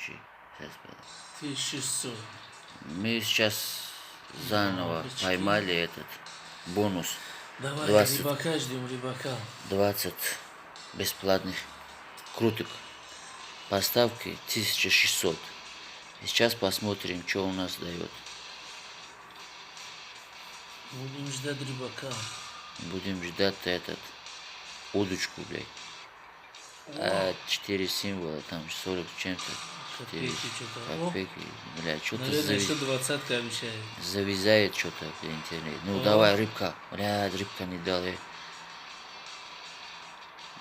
короче. Сейчас, 1600. мы сейчас заново поймали этот бонус. Давай, 20. рыбака ждем, рыбака. 20 бесплатных круток. Поставки 1600. И сейчас посмотрим, что у нас дает. Будем ждать рыбака. Будем ждать этот удочку, блядь. 4 символа, там 40 чем-то. Копейки что-то. Копейки, блядь, что-то Наверное, еще 20-ка обещает. завязает что-то, блядь, интернет. Ну О. давай, рыбка. Блядь, рыбка не дал,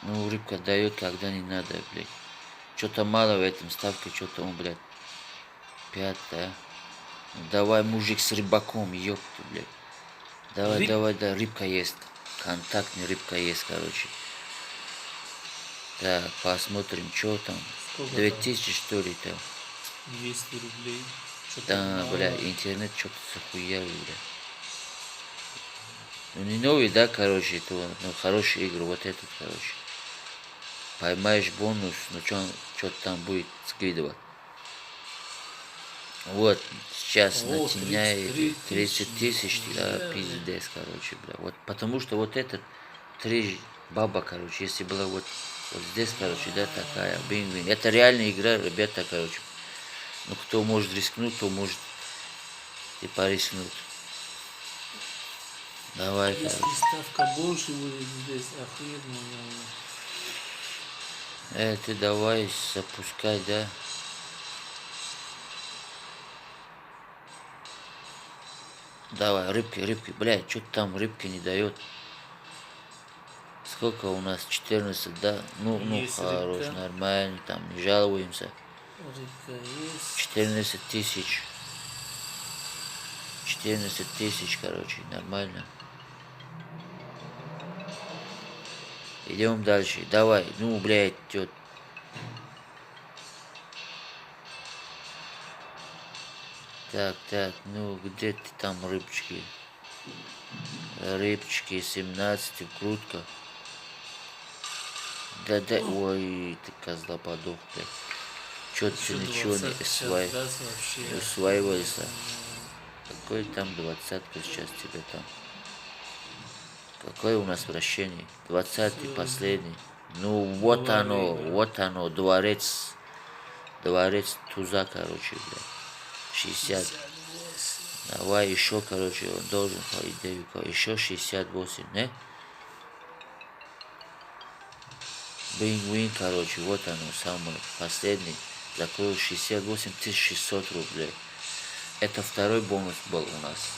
Ну, рыбка дает, когда не надо, блядь. Что-то мало в этом ставке, что-то он, блядь. 5, да? Ну, давай, мужик с рыбаком, ёпта, блядь. Давай, давай, да, рыбка есть. Контактный рыбка есть, короче. Так, посмотрим, что там. Сколько 2000, что ли, там. 200 рублей. Да, бля, интернет что-то захуял, бля. Ну, не новый, да, короче, это, ну, хорошая игра, вот этот, короче. Поймаешь бонус, ну, что там будет скидывать. Вот, сейчас натяняет 30 тысяч, да, пиздец, короче, бля. Вот, потому что вот этот 3 баба, короче, если была вот здесь, короче, да, такая, бин-бин. Это реальная игра, ребята, короче. Ну, кто может рискнуть, то может типа рискнуть. Давай, Если короче. ставка больше будет здесь, охуенно. Ты давай запускай, да. Давай, рыбки, блядь, что-то там рыбки не дает. Сколько у нас? 14, да? Ну, хорош, рыбка. нормально, там, не жалуемся. Рыбка есть. 14 тысяч. 14 тысяч, короче, нормально. Идем дальше. Давай, ну, блядь, тет. Так, ну, где ты там, рыбчики? Рыбчики, 17, крутка. Да, ой, ты козла подох, блядь. Чё ты ничего не усваивался? Какой там 20-ка сейчас тебе там? Какое у нас вращение? 20-й последний. Ну вот оно, дворец туза, короче, бля. 60. Давай еще, короче, он должен, по идее, еще 68, не? Бинг-вин, короче, вот оно, самое последний. Закрыл 68 600 рублей. Это второй бонус был у нас.